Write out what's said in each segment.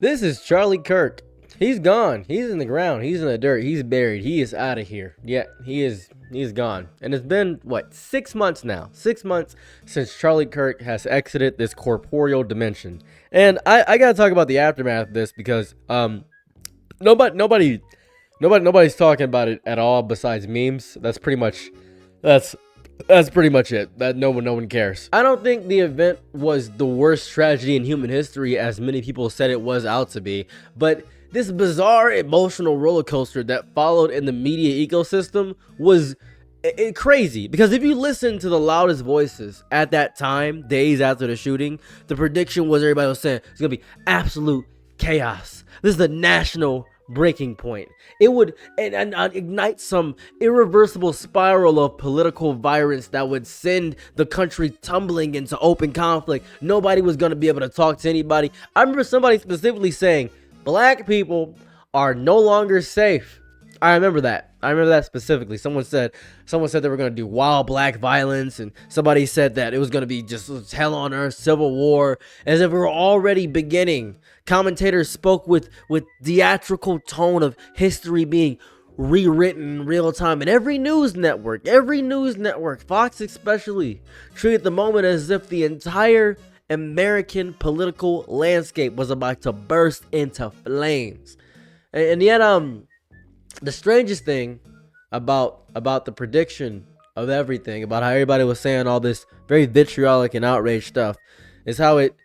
This is Charlie Kirk. He's gone. He's in the ground. He's in the dirt. He's buried. He is out of here. Yeah, he's gone. And it's been what, 6 months now. 6 months since Charlie Kirk has exited this corporeal dimension. And I gotta talk about the aftermath of this because nobody's talking about it at all besides memes. That's pretty much it. That no one cares. I don't think the event was the worst tragedy in human history as many people said it was out to be, but this bizarre emotional roller coaster that followed in the media ecosystem was crazy. Because if you listen to the loudest voices at that time, days after the shooting, the prediction was everybody was saying it's gonna be absolute chaos. This is the national breaking point. It would ignite some irreversible spiral of political violence that would send the country tumbling into open conflict. Nobody was going to be able to talk to anybody. I remember somebody specifically saying black people are no longer safe. I remember that specifically. Someone said they were going to do wild black violence, and somebody said that it was going to be just hell on earth, civil war, as if we were already beginning. Commentators spoke with theatrical tone of history being rewritten in real time, and every news network, Fox especially, treated the moment as if the entire American political landscape was about to burst into flames. And yet, the strangest thing about the prediction of everything, about how everybody was saying all this very vitriolic and outraged stuff, is how it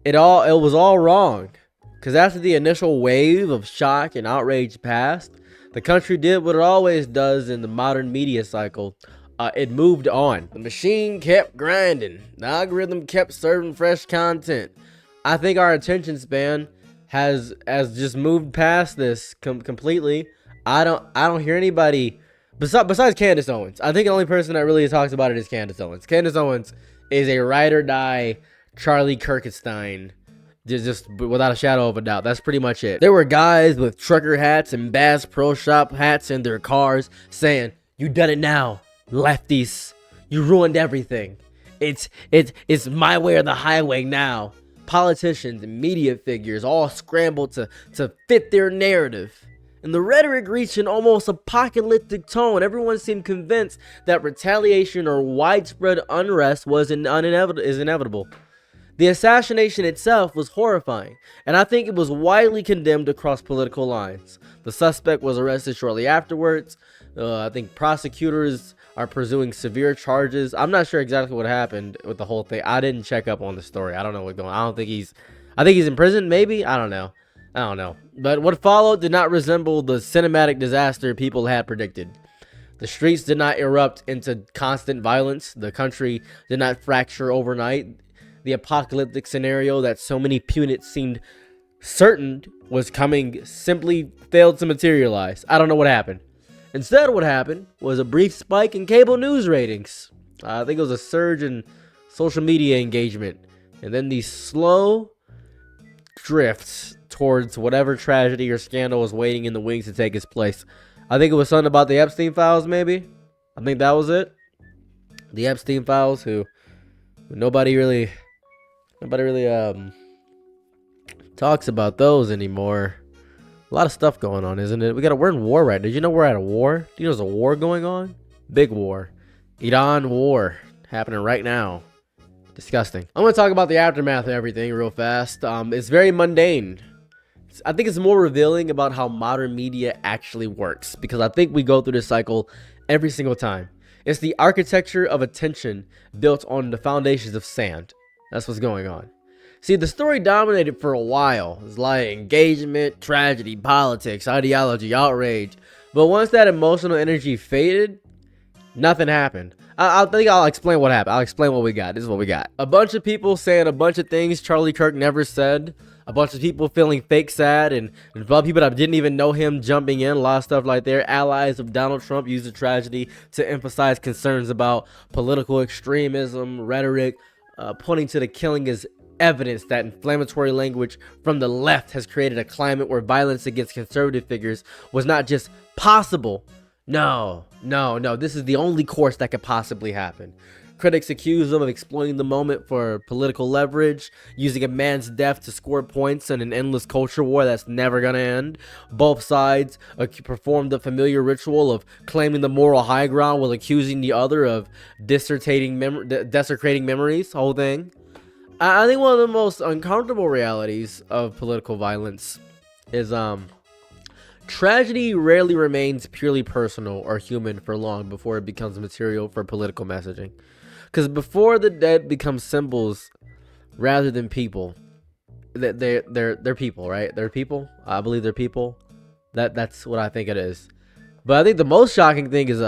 was all wrong. Because after the initial wave of shock and outrage passed, the country did what it always does in the modern media cycle. It moved on. The machine kept grinding. The algorithm kept serving fresh content. I think our attention span has just moved past this completely. I don't hear anybody besides Candace Owens. I think the only person that really talks about it is Candace Owens. Candace Owens is a ride or die Charlie Kirkenstein. Just without a shadow of a doubt. That's pretty much it. There were guys with trucker hats and Bass Pro Shop hats in their cars saying, "You done it now, lefties. You ruined everything. It's my way or the highway now." Politicians and media figures all scrambled to fit their narrative. And the rhetoric reached an almost apocalyptic tone. Everyone seemed convinced that retaliation or widespread unrest is inevitable. The assassination itself was horrifying, and I think it was widely condemned across political lines. The suspect was arrested shortly afterwards. I think prosecutors are pursuing severe charges. I'm not sure exactly what happened with the whole thing. I didn't check up on the story. I don't know what's going on. I think he's in prison, maybe? I don't know. But what followed did not resemble the cinematic disaster people had predicted. The streets did not erupt into constant violence. The country did not fracture overnight. The apocalyptic scenario that so many pundits seemed certain was coming simply failed to materialize. I don't know what happened. Instead, what happened was a brief spike in cable news ratings. I think it was a surge in social media engagement. And then these slow drifts towards whatever tragedy or scandal was waiting in the wings to take its place. I think it was something about the Epstein files, maybe. I think that was it. The Epstein files, who nobody really talks about those anymore. A lot of stuff going on, isn't it? We're in war right now. Did you know we're at a war? Do you know there's a war going on? Big war. Iran war happening right now. Disgusting. I'm going to talk about the aftermath of everything real fast. It's very mundane. I think it's more revealing about how modern media actually works, because I think we go through this cycle every single time. It's the architecture of attention built on the foundations of sand. That's what's going on. See, the story dominated for a while. It's like engagement, tragedy, politics, ideology, outrage. But once that emotional energy faded, nothing happened. I think I'll explain what happened. I'll explain what we got. This is what we got. A bunch of people saying a bunch of things Charlie Kirk never said. A bunch of people feeling fake sad, and a lot of people that didn't even know him jumping in. A lot of stuff like that. Allies of Donald Trump used the tragedy to emphasize concerns about political extremism, rhetoric, pointing to the killing as evidence that inflammatory language from the left has created a climate where violence against conservative figures was not just possible. No, this is the only course that could possibly happen. Critics accuse them of exploiting the moment for political leverage, using a man's death to score points in an endless culture war that's never gonna end. Both sides perform the familiar ritual of claiming the moral high ground while accusing the other of desecrating memories, whole thing. I think one of the most uncomfortable realities of political violence is tragedy rarely remains purely personal or human for long before it becomes material for political messaging. Because before the dead become symbols rather than people, they're people, right? They're people. I believe they're people. That's what I think it is. But I think the most shocking thing is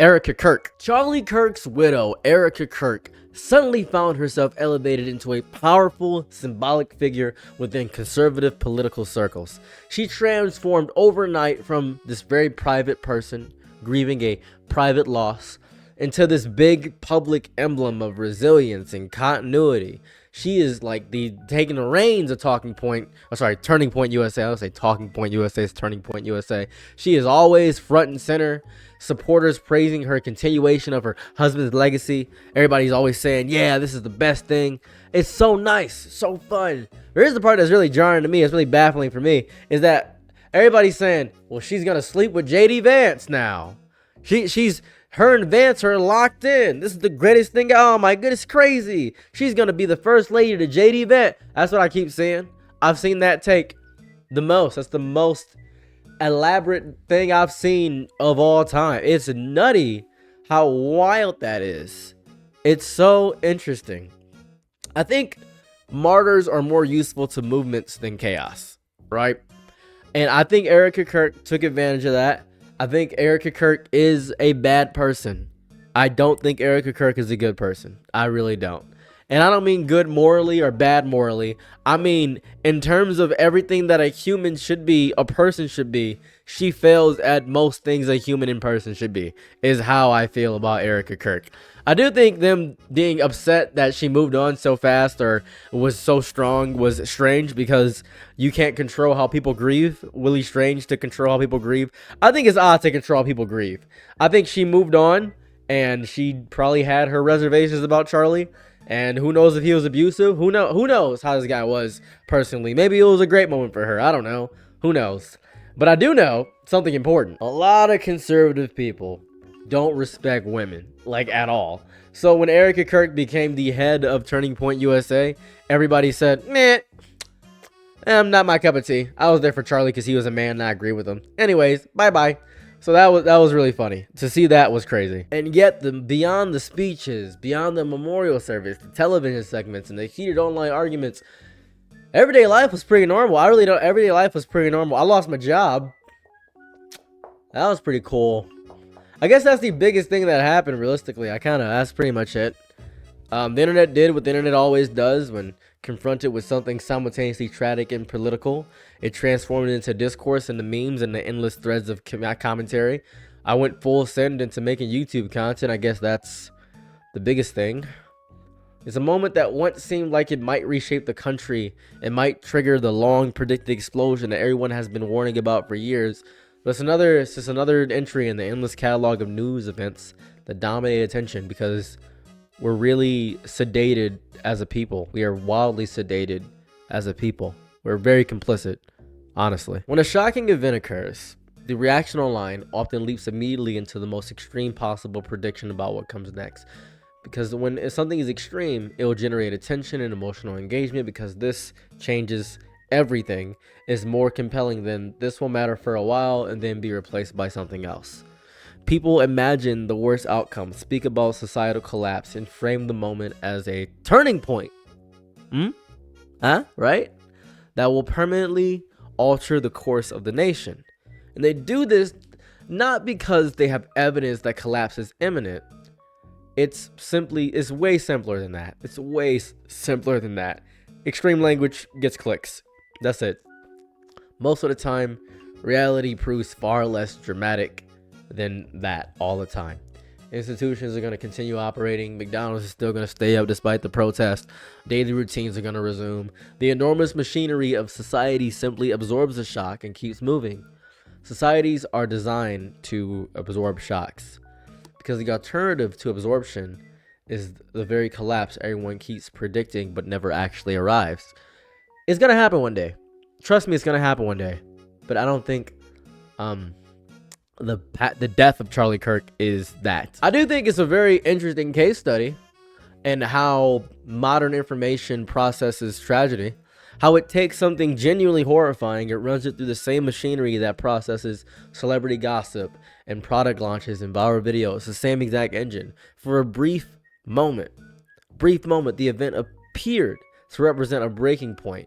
Erica Kirk. Charlie Kirk's widow, Erica Kirk, suddenly found herself elevated into a powerful, symbolic figure within conservative political circles. She transformed overnight from this very private person, grieving a private loss, into this big public emblem of resilience and continuity. She is like taking the reins of Turning Point USA. I don't say Talking Point USA, it's Turning Point USA. She is always front and center. Supporters praising her continuation of her husband's legacy. Everybody's always saying, yeah, this is the best thing. It's so nice, so fun. Here's the part that's really jarring to me, it's really baffling for me, is that everybody's saying, well, she's gonna sleep with JD Vance now. Her and Vance are locked in. This is the greatest thing. Oh my goodness, crazy. She's gonna be the first lady to JD Vance. That's what I keep seeing. I've seen that take the most. That's the most elaborate thing I've seen of all time. It's nutty how wild that is. It's so interesting. I think martyrs are more useful to movements than chaos, right? And I think Erica Kirk took advantage of that. I think Erica Kirk is a bad person. I don't think Erica Kirk is a good person. I really don't. And I don't mean good morally or bad morally. I mean, in terms of everything that a human should be, a person should be, she fails at most things a human in person should be, is how I feel about Erica Kirk. I do think them being upset that she moved on so fast or was so strong was strange, because you can't control how people grieve. Really strange to control how people grieve. I think it's odd to control how people grieve. I think she moved on, and she probably had her reservations about Charlie. And who knows if he was abusive? Who knows how this guy was personally? Maybe it was a great moment for her. I don't know. Who knows? But I do know something important. A lot of conservative people don't respect women, like, at all. So when Erica Kirk became the head of Turning Point USA, everybody said, meh, not my cup of tea. I was there for Charlie because he was a man and I agree with him. Anyways, bye-bye. So that was really funny. To see that was crazy. And yet, beyond the speeches, beyond the memorial service, the television segments, and the heated online arguments, everyday life was pretty normal. Everyday life was pretty normal. I lost my job. That was pretty cool. I guess that's the biggest thing that happened, realistically. That's pretty much it. The internet did what the internet always does when confronted with something simultaneously tragic and political. It transformed it into discourse and the memes and the endless threads of commentary. I went full send into making YouTube content. I guess that's the biggest thing. It's a moment that once seemed like it might reshape the country. It might trigger the long predicted explosion that everyone has been warning about for years. But it's just another entry in the endless catalog of news events that dominate attention, because we're really sedated as a people. We are wildly sedated as a people. We're very complicit, honestly. When a shocking event occurs, the reaction online often leaps immediately into the most extreme possible prediction about what comes next. Because if something is extreme, it will generate attention and emotional engagement, because this changes everything, is more compelling than this will matter for a while and then be replaced by something else. People imagine the worst outcome, speak about societal collapse, and frame the moment as a turning point. Right? That will permanently alter the course of the nation. And they do this not because they have evidence that collapse is imminent. It's way simpler than that. It's way simpler than that. Extreme language gets clicks. That's it. Most of the time, reality proves far less dramatic than that all the time. Institutions are going to continue operating. McDonald's is still going to stay up despite the protest. Daily routines are going to resume. The enormous machinery of society simply absorbs the shock and keeps moving. Societies are designed to absorb shocks because the alternative to absorption is the very collapse everyone keeps predicting but never actually arrives. It's gonna happen one day. Trust me, it's gonna happen one day. But I don't think the death of Charlie Kirk is that. I do think it's a very interesting case study and how modern information processes tragedy. How it takes something genuinely horrifying, it runs it through the same machinery that processes celebrity gossip and product launches and viral videos. It's the same exact engine. For a brief moment, the event appeared to represent a breaking point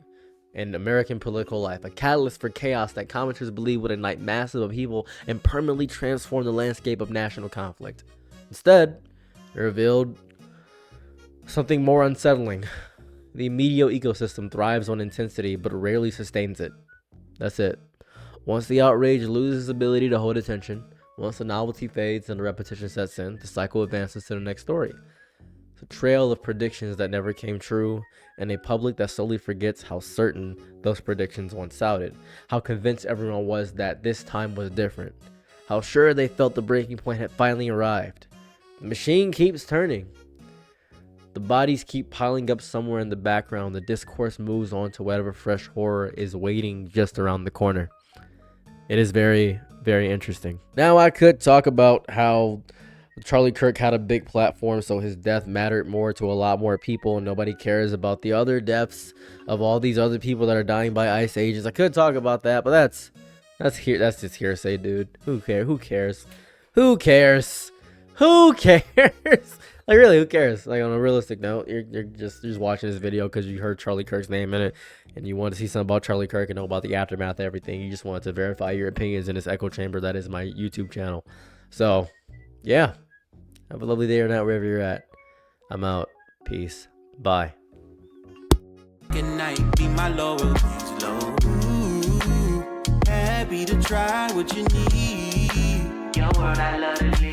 in American political life, a catalyst for chaos that commenters believe would ignite massive upheaval and permanently transform the landscape of national conflict. Instead, it revealed something more unsettling. The media ecosystem thrives on intensity, but rarely sustains it. That's it. Once the outrage loses its ability to hold attention, once the novelty fades and the repetition sets in, the cycle advances to the next story. It's a trail of predictions that never came true, and a public that slowly forgets how certain those predictions once sounded, how convinced everyone was that this time was different, how sure they felt the breaking point had finally arrived. The machine keeps turning. The bodies keep piling up somewhere in the background. The discourse moves on to whatever fresh horror is waiting just around the corner. It is very, very interesting. Now, I could talk about how Charlie Kirk had a big platform, so his death mattered more to a lot more people, and nobody cares about the other deaths of all these other people that are dying by ice ages. I could talk about that, but that's just hearsay, dude. Who cares? Like, really, who cares? Like, on a realistic note, you're just watching this video because you heard Charlie Kirk's name in it, and you want to see something about Charlie Kirk and know about the aftermath of everything. You just wanted to verify your opinions in this echo chamber that is my YouTube channel. So, yeah. Have a lovely day or night wherever you're at. I'm out. Peace. Bye. Good night, be my loyal. Happy to try what you need. Your world, I love to live.